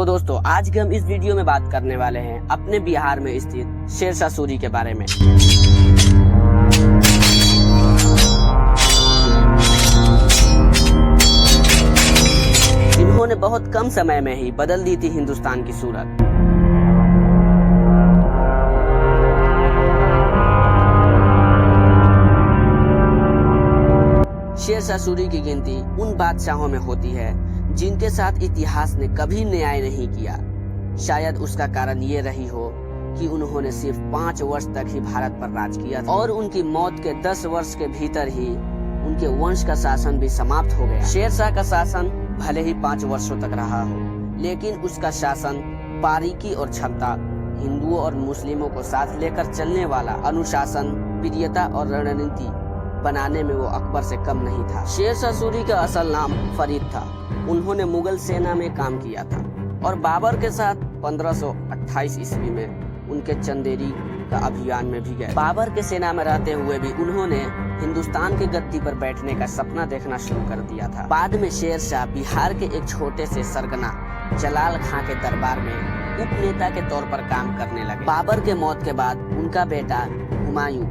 तो दोस्तों आज के हम इस वीडियो में बात करने वाले हैं अपने बिहार में स्थित शेरशाह सूरी के बारे में। इन्होंने बहुत कम समय में ही बदल दी थी हिंदुस्तान की सूरत। शेरशाह सूरी की गिनती उन बादशाहों में होती है जिनके साथ इतिहास ने कभी न्याय नहीं किया। शायद उसका कारण ये रही हो कि उन्होंने सिर्फ 5 वर्ष तक ही भारत पर राज किया था और उनकी मौत के 10 वर्ष के भीतर ही उनके वंश का शासन भी समाप्त हो गया। शेरशाह का शासन भले ही 5 वर्षों तक रहा हो, लेकिन उसका शासन, बारीकी और क्षमता, हिंदुओं और मुस्लिमों को साथ लेकर चलने वाला अनुशासन, प्रियता और रणनीति बनाने में वो अकबर से कम नहीं था। शेरशाह सूरी का असल नाम फरीद था। उन्होंने मुगल सेना में काम किया था और बाबर के साथ 1528 ईस्वी में उनके चंदेरी का अभियान में भी गए। बाबर के सेना में रहते हुए भी उन्होंने हिंदुस्तान की गद्दी पर बैठने का सपना देखना शुरू कर दिया था। बाद में शेरशाह बिहार के एक छोटे से सरगना जलाल खां के दरबार में उपनेता के तौर पर काम करने लगे। बाबर के मौत के बाद उनका बेटा हुमायूं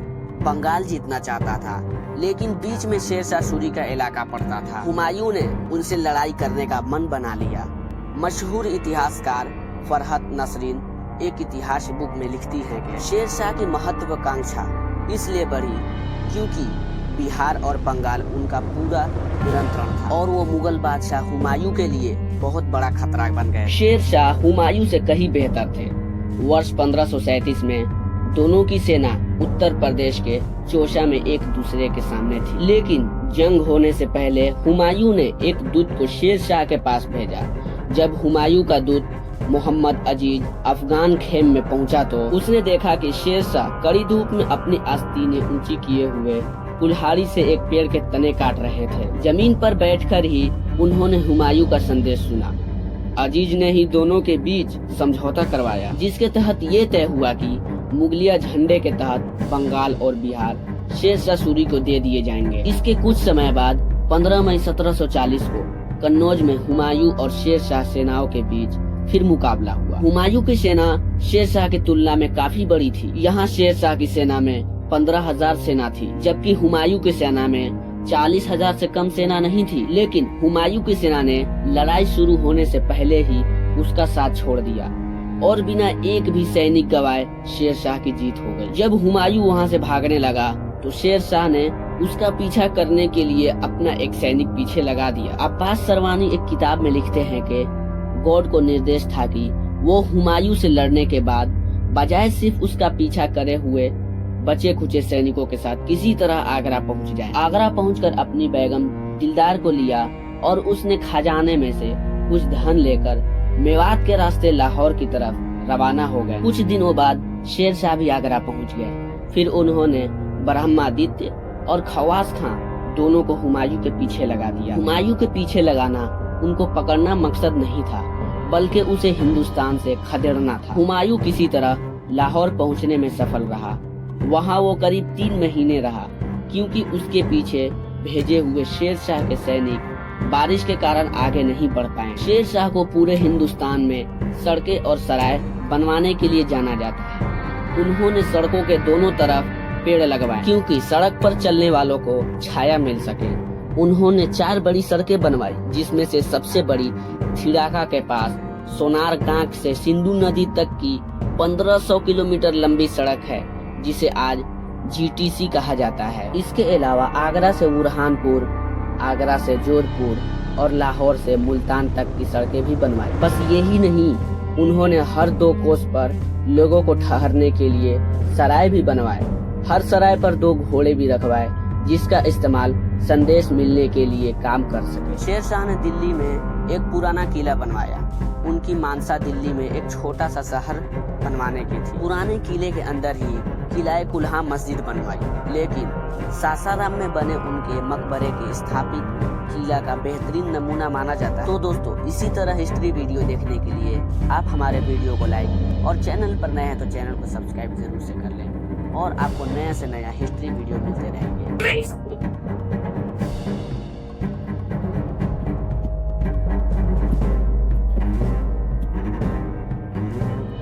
बंगाल जीतना चाहता था, लेकिन बीच में शेरशाह सूरी का इलाका पड़ता था। हुमायूं ने उनसे लड़ाई करने का मन बना लिया। मशहूर इतिहासकार फरहत नसरीन एक इतिहास बुक में लिखती है कि शेरशाह की महत्वाकांक्षा इसलिए बढ़ी क्योंकि बिहार और बंगाल उनका पूरा नियंत्रण था और वो मुगल बादशाह हुमायूं के लिए बहुत बड़ा खतरा बन गए। शेरशाह हुमायूं से कहीं बेहतर थे। वर्ष 1537 में दोनों की सेना उत्तर प्रदेश के चौसा में एक दूसरे के सामने थी, लेकिन जंग होने से पहले हुमायूं ने एक दूत को शेरशाह के पास भेजा। जब हुमायूं का दूत मोहम्मद अजीज अफगान खेम में पहुंचा तो उसने देखा कि शेरशाह कड़ी धूप में अपनी आस्तीनें ऊंची किए हुए कुल्हाड़ी से एक पेड़ के तने काट रहे थे। जमीन पर बैठकर ही उन्होंने हुमायूं का संदेश सुना। अजीज ने ही दोनों के बीच समझौता करवाया, जिसके तहत ये तय हुआ कि मुगलिया झंडे के तहत बंगाल और बिहार शेरशाह सूरी को दे दिए जाएंगे। इसके कुछ समय बाद 15 मई 1740 को कन्नौज में हुमायूं और शेरशाह सेनाओं के बीच फिर मुकाबला हुआ। हुमायूं की सेना शेरशाह की तुलना में काफी बड़ी थी। यहाँ शेरशाह की सेना में 15,000 सेना थी, जबकि हुमायूं की सेना में 40,000 से कम सेना नहीं थी। लेकिन हुमायूं की सेना ने लड़ाई शुरू होने से पहले ही उसका साथ छोड़ दिया और बिना एक भी सैनिक गवाए शेरशाह की जीत हो गई। जब हुमायूं वहां से भागने लगा तो शेरशाह ने उसका पीछा करने के लिए अपना एक सैनिक पीछे लगा दिया। अब्बास सरवानी एक किताब में लिखते हैं कि गॉड को निर्देश था कि वो हुमायूं से लड़ने के बाद बजाय सिर्फ उसका पीछा करे हुए बचे खुचे सैनिकों के साथ किसी तरह आगरा पहुंच जाए। आगरा पहुंचकर अपनी बेगम दिलदार को लिया और उसने खजाने में से कुछ धन लेकर मेवात के रास्ते लाहौर की तरफ रवाना हो गए। कुछ दिनों बाद शेरशाह भी आगरा पहुंच गए। फिर उन्होंने ब्रह्मादित्य और खवास खां दोनों को हुमायूं के पीछे लगा दिया। हुमायूं के पीछे लगाना उनको पकड़ना मकसद नहीं था, बल्कि उसे हिंदुस्तान से खदेड़ना था। हुमायूं किसी तरह लाहौर पहुंचने में सफल रहा। वहां वो करीब 3 महीने रहा, क्योंकि उसके पीछे भेजे हुए शेरशाह के सैनिक बारिश के कारण आगे नहीं बढ़ पाए। शेरशाह को पूरे हिंदुस्तान में सड़कें और सराय बनवाने के लिए जाना जाता है। उन्होंने सड़कों के दोनों तरफ पेड़ लगवाए क्योंकि सड़क पर चलने वालों को छाया मिल सके। उन्होंने 4 बड़ी सड़कें बनवाई, जिसमें से सबसे बड़ी थिड़ाका के पास सोनार गांक से सिंधु नदी तक की 1500 किलोमीटर लंबी सड़क है, जिसे आज GTC कहा जाता है। इसके अलावा आगरा से बुरहानपुर, आगरा से जोधपुर और लाहौर से मुल्तान तक की सड़कें भी बनवाई। बस यही नहीं, उन्होंने हर 2 कोस पर लोगों को ठहरने के लिए सराय भी बनवाए। हर सराय पर 2 घोड़े भी रखवाए, जिसका इस्तेमाल संदेश मिलने के लिए काम कर सके। शेरशाह ने दिल्ली में एक पुराना किला बनवाया। उनकी मानसा दिल्ली में एक छोटा सा शहर बनवाने की थी। पुराने किले के अंदर ही किला कुल्हा मस्जिद बनवाई, लेकिन सासाराम में बने उनके मकबरे के स्थापित किला का बेहतरीन नमूना माना जाता है। तो दोस्तों, इसी तरह हिस्ट्री वीडियो देखने के लिए आप हमारे वीडियो को लाइक और चैनल पर नए हैं तो चैनल को सब्सक्राइब जरूर से कर लें और आपको नया से नया हिस्ट्री वीडियो मिलते रहेंगे।